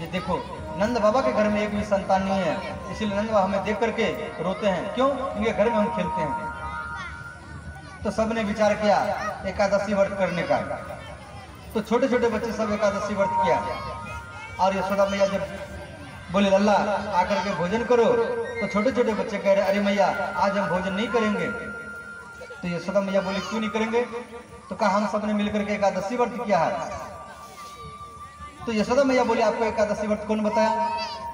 ये देखो नंद बाबा के घर में एक भी संतान नहीं है, इसलिए नंद बाबा हमें देख करके रोते हैं। क्यों? इनके घर में हम खेलते हैं। तो सबने विचार किया एकादशी व्रत करने का। तो छोटे छोटे बच्चे सब एकादशी व्रत किया। और यशोदा मैया जब बोले लल्ला आकर के भोजन करो, तो छोटे छोटे बच्चे कह रहे अरे मैया आज हम भोजन नहीं करेंगे। तो यशोदा मैया बोली क्यों नहीं करेंगे? तो कहा हम सबने मिलकर के एकादशी व्रत किया है। तो यशोदा मैया बोली आपको एकादशी व्रत कौन बताया?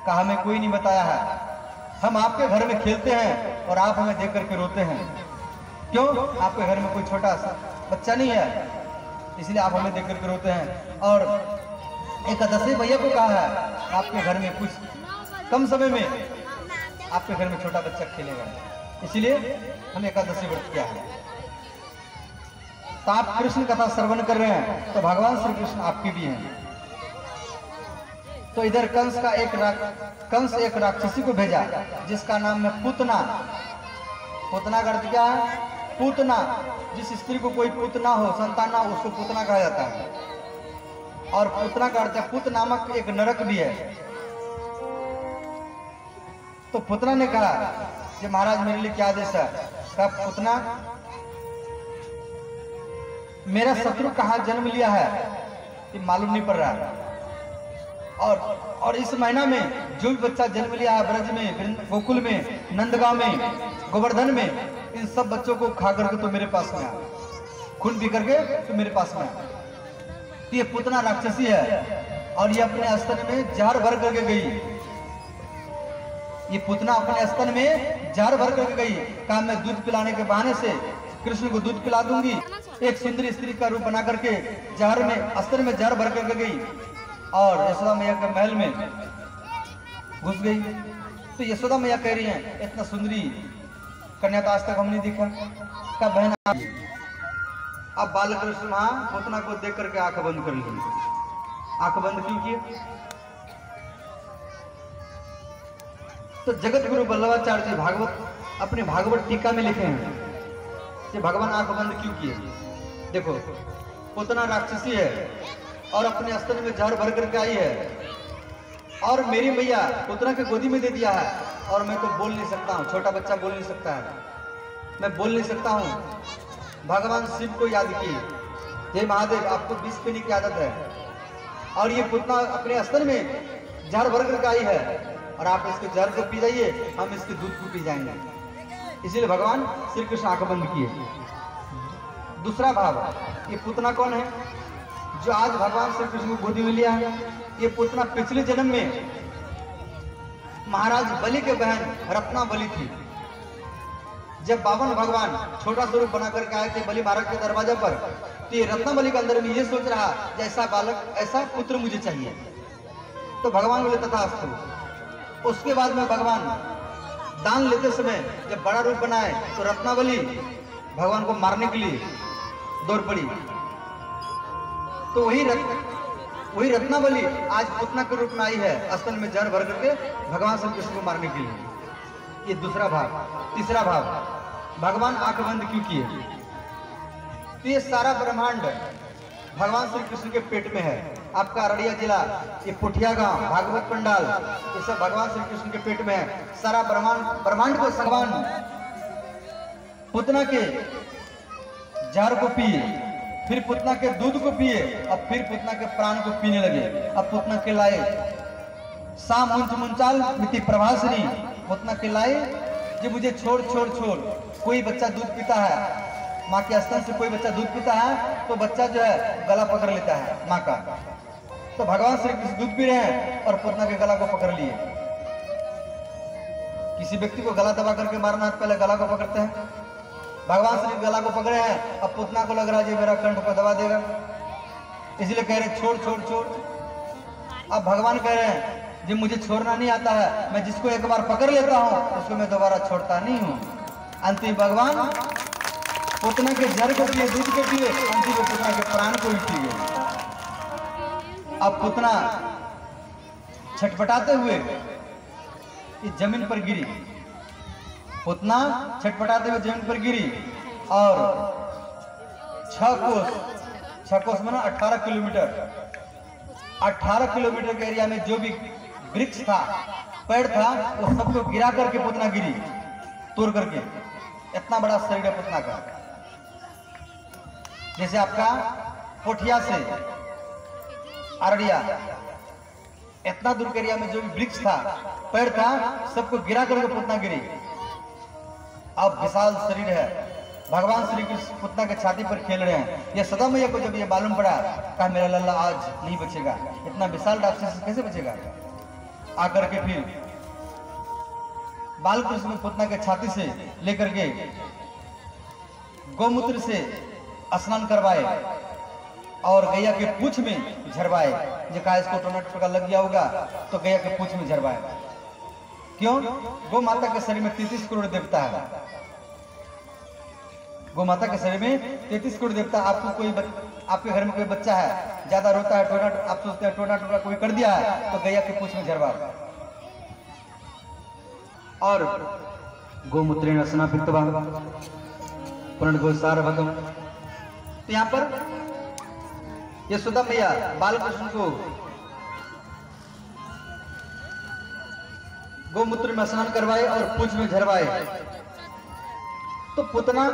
कहा हमें कोई नहीं बताया है, हम आपके घर में खेलते हैं और आप हमें देख करके रोते हैं। क्यों? आपके घर में कोई छोटा सा बच्चा नहीं है, इसलिए आप हमें देख करके रोते हैं। और एकादशी भैया को कहा है आपके घर में कुछ कम समय में आपके घर में छोटा बच्चा खेलेगा, इसलिए हम एकादशी व्रत किया है। तो आप कृष्ण कथा श्रवण कर रहे हैं तो भगवान श्री कृष्ण आपकी भी हैं। तो इधर कंस एक राक्षसी को भेजा जिसका नाम है पूतना। पूतना का अर्थ क्या है? पूतना। जिस स्त्री को कोई पूतना हो, संतान ना हो, उसको पूतना कहा जाता है। और पूतना का अर्थ है पूत नामक एक नरक भी है। तो पूतना ने कहा कि महाराज मेरे लिए क्या आदेश है? कहा पूतना मेरा शत्रु कहाँ जन्म लिया है ये मालूम नहीं पड़ रहा है। और इस महीना में जो भी बच्चा जन्म लिया है ब्रज में, गोकुल में, नंदगांव में, गोवर्धन में, इन सब बच्चों को खा करके तो मेरे पास में आ, खून पी करके तो मेरे पास में आ। ये पूतना राक्षसी है और ये अपने स्तन में जहर भर करके गई। ये पूतना अपने स्तन में जहर भर करके गई। कहा मैं दूध पिलाने के बहाने से कृष्ण को दूध पिला दूंगी। एक सुंदरी स्त्री का रूप बना करके जहर में स्तन में जहर भर करके गई और यशोदा मैया के महल में घुस गई। तो यशोदा मैया कह रही हैं इतना सुंदरी कन्या तो आज तक हम नहीं देखा। का बहन अब बालकृष्ण वहां पूतना को देख करके आंख बंद कर ली। आंख बंद क्यों किए? तो जगत गुरु वल्लभाचार्य जी भागवत अपने भागवत टीका में लिखे हैं कि भगवान आंख बंद क्यों किए। देखो पूतना राक्षसी है और अपने स्तन में जहर भर करके आई है और मेरी मैया पूतना के गोदी में दे दिया है और मैं तो बोल नहीं सकता हूँ। छोटा बच्चा बोल नहीं सकता है, मैं बोल नहीं सकता हूँ। भगवान शिव को याद किए, जय महादेव आपको विष पीने की आदत है और ये पूतना अपने स्तन में जहर भर करके आई है और आप इसके जहर को पी जाइए, हम इसके दूध को पी जाएंगे। इसीलिए भगवान श्री कृष्ण आंख बंद किए। दूसरा भाव, ये पूतना कौन है जो आज भगवान श्री कृष्ण को गोदी में लिया है? ये पूतना पिछले जन्म में महाराज बलि के बहन रत्ना बलि थी। जब बावन भगवान छोटा स्वरूप बना करके आए थे बलि महाराज के दरवाजे पर, तो ये रत्ना बलि के अंदर में ये सोच रहा जैसा बालक ऐसा पुत्र मुझे चाहिए। तो भगवान बोले तथास्तु। उसके बाद में भगवान दान लेते समय जब बड़ा रूप बनाए तो रत्नावली भगवान को मारने के लिए दौड़ पड़ी। तो वही रत्नावली आज पूतना के रूप में आई है, स्तन में जहर भर करके भगवान श्री कृष्ण को मारने के लिए। ये दूसरा भाव। तीसरा भाव, भगवान आंख बंद क्यों किए? तो ये सारा ब्रह्मांड भगवान श्री कृष्ण के पेट में है। आपका अररिया जिला, ये पुठिया गांव, भागवत पंडाल, ये सब भगवान श्री कृष्ण के पेट में है। सारा ब्रह्मांड को भगवान पूतना के जहर को पिए, फिर पूतना के दूध को पिए, अब फिर पूतना के प्राण को पीने लगे। अब पूतना के लाए सा मुंच मुंचाल मिति प्रभासनी, पूतना के लाए जो मुझे छोड़ छोड़ छोड़। कोई बच्चा दूध पीता है, माँ के स्तन से कोई बच्चा दूध पीता है तो बच्चा जो है गला पकड़ लेता है माँ का। तो भगवान श्री कृष्ण दूध पी रहे हैं और पूतना के गला को पकड़ लिए। किसी व्यक्ति को गला दबा करके मारना है, पहले गला को पकड़ते हैं। भगवान श्री गला को पकड़े हैं, अब पूतना को लग रहा है मेरा कंठ को दबा देगा, इसलिए कह रहे छोड़ छोड़ छोड़। अब भगवान कह रहे हैं जब मुझे छोड़ना नहीं आता है, मैं जिसको एक बार पकड़ लेता हूँ उसको मैं दोबारा छोड़ता नहीं हूँ। अंतिम भगवान पूतना के जहर को पिए, दूध को पिए, अंतिम पूतना के प्राण को भी पिए। अब पूतना छटपटाते हुए इस जमीन पर गिरी। पूतना छटपटाते हुए जमीन पर गिरी और 6 कोस माना 18 किलोमीटर 18 किलोमीटर के एरिया में जो भी वृक्ष था, पेड़ था, वो सबको गिरा करके पुतना गिरी, तोड़ करके। इतना बड़ा शरीर है पुतना का। जैसे आपका पोठिया से अररिया, इतना दूर के एरिया में जो भी वृक्ष था, पेड़ था, सबको गिरा करके पुतना गिरी। अब विशाल शरीर है, भगवान श्री कृष्ण पुतना के छाती पर खेल रहे हैं। ये सदा मैया को जब ये मालूम पड़ा, कहा मेरा लल्ला आज नहीं बचेगा, इतना विशाल राक्षस कैसे बचेगा। आकर के फिर बालकृष्ण पुतना के छाती से लेकर के गौमूत्र से स्नान करवाए और गैया के पूंछ में झरवाए। जो कहा इसको टोना टोका लग गया होगा, तो गैया के पूंछ में झरवाए। क्यों? गौ माता के शरीर में 33 करोड़ देवता है। गौ माता के शरीर में 33 करोड़ देवता। आपको आपके घर में कोई बच्चा है, ज्यादा रोता है, टोना, आप सोचते हैं टोना टोना कोई कर दिया है, तो गैया के पूंछ में झरवा। और गोमूत्रेण स्नापित्वा पुनर्गोसार भगम। तो यहाँ पर यशोदा मैया बालकृष्ण को गोमूत्र में स्नान करवाए और पूंछ में झरवाए। तो पुतना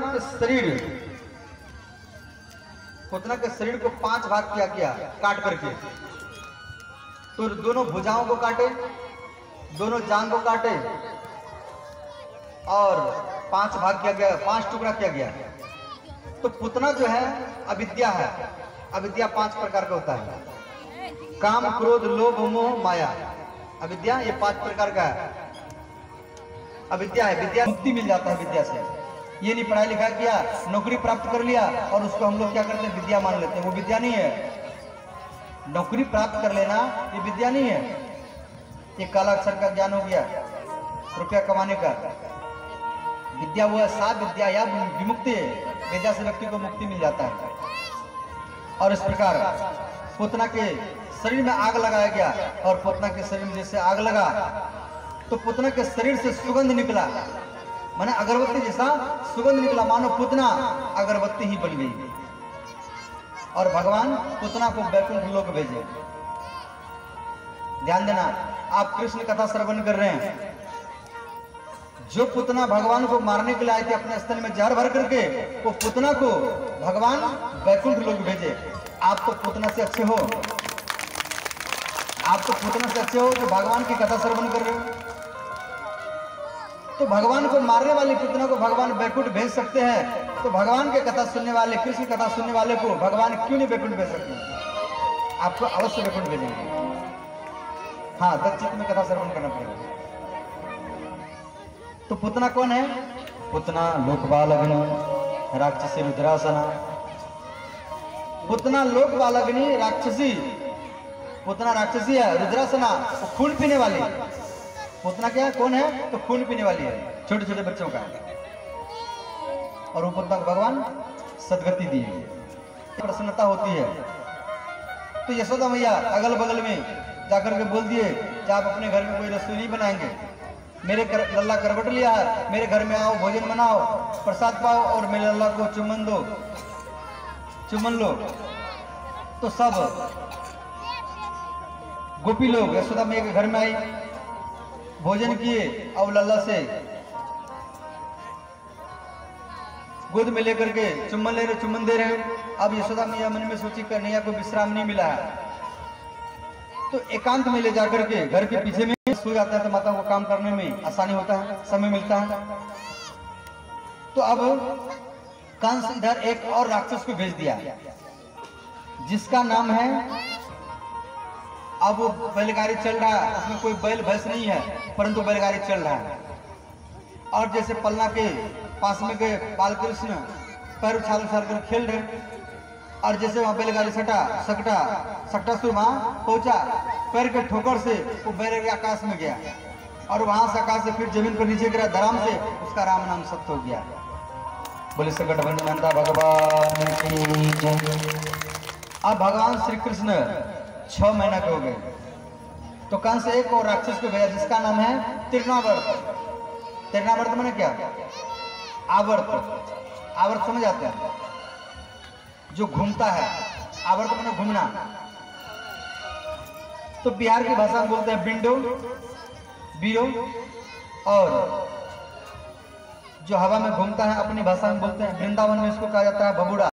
के शरीर को 5 भाग किया गया काट करके। तो दोनों भुजाओं को काटे, दोनों जांग को काटे और 5 भाग किया गया, 5 टुकड़ा किया गया। तो पुतना जो है अविद्या है। अविद्या 5 प्रकार का होता है, काम, क्रोध, लोभ, मोह, माया। अविद्या ये 5 प्रकार का है। अविद्या है, विद्या मुक्ति मिल जाता है विद्या से। ये नहीं पढ़ाई लिखा किया, नौकरी प्राप्त कर लिया और उसको हम लोग क्या करते हैं, विद्या मान लेते हैं। वो विद्या नहीं है। नौकरी प्राप्त कर लेना ये विद्या नहीं है। ये काला अक्षर का ज्ञान हो गया, रुपया कमाने का। विद्या वो है सात विद्या या विमुक्ति है। विद्या से व्यक्ति को मुक्ति मिल जाता है। और इस प्रकार पुतना के शरीर में आग लगाया गया और पुतना के शरीर में जैसे आग लगा तो पुतना के शरीर से सुगंध निकला, माने अगरबत्ती जैसा सुगंध निकला, मानो पुतना अगरबत्ती ही बन गई। और भगवान पुतना को वैकुंठ लोक भेजे। ध्यान देना, आप कृष्ण कथा श्रवण कर रहे हैं। जो पुतना भगवान को मारने के लिए आए थे अपने स्थल में जहर भर करके, वो पुतना को भगवान वैकुंठ लोक भेजे। आप तो पुतना से अच्छे हो, आप तो पुतना से अच्छे हो जो भगवान की कथा श्रवण कर रहे हो। तो भगवान को मारने वाले पुतना को भगवान वैकुंठ भेज सकते हैं, तो भगवान की कथा सुनने वाले, कृष्ण कथा सुनने वाले को भगवान क्यों नहीं वैकुंठ भेज सकते? आपको अवश्य वैकुंठ भेजेंगे। हाँ, दक्षिण में कथा श्रवण करना पड़ेगा। तो पुतना कौन है? पुतना लोकबालग्नि राक्षसी रुद्रासना। पुतना लोकबालग्नि राक्षसी, पुतना राक्षसी है, रुद्रासना वो खून पीने वाली। पुतना क्या है, कौन है? तो खून पीने वाली है, छोटे छोटे बच्चों का। और वो पुतना को भगवान सदगति दी, प्रसन्नता होती है। तो यशोदा मैया अगल बगल में जाकर के बोल दिए कि आप अपने घर में कोई रसोई नहीं बनाएंगे, मेरे लल्ला करवट लिया है, मेरे घर में आओ, भोजन बनाओ, प्रसाद पाओ और मेरे लल्ला को चुम्बन दो, चुम्बन लो। तो सब गोपी लोग यशोदा मैया के घर में आई, भोजन किए और लल्ला से गोद में लेकर के चुम्बन ले रहे, चुम्बन दे रहे। अब यशोदा मैया मन में सोची कन्हैया को विश्राम नहीं मिला है, तो एकांत में ले जाकर के घर के पीछे में सो जाता है, तो माता को काम करने में आसानी होता है, समय मिलता है। तो अब कंस इधर एक और राक्षस को भेज दिया जिसका नाम है, अब वो बैलगाड़ी चल रहा है, उसमें कोई बैल भैंस नहीं है, परंतु बैलगाड़ी चल रहा है। और जैसे पलना के पास में गए बालकृष्ण पैर उछाल उछाल कर खेल रहे, और जैसे वहां बैलगाड़ी सकटा सुर वहां पहुंचा, पैर के ठोकर से वो बैलगाड़ी आकाश में गया और वहां से आकाश से फिर जमीन पर नीचे गिरा, धराम से उसका राम नाम सत्य हो गया। बोले सकट भंजनता भगवान की जय। अब भगवान श्री कृष्ण 6 महीना के हो गए, तो कंस एक और राक्षस को भेजा जिसका नाम है तिरनावर्त। तिरनावर्त माने क्या? आवर्त। आवर्त समझ आते हैं? जो घूमता है, आवर्त माने घूमना। तो बिहार की भाषा में बोलते हैं बिंडो, बियो, और जो हवा में घूमता है अपनी भाषा में बोलते हैं, वृंदावन में इसको कहा जाता है बबूड़ा।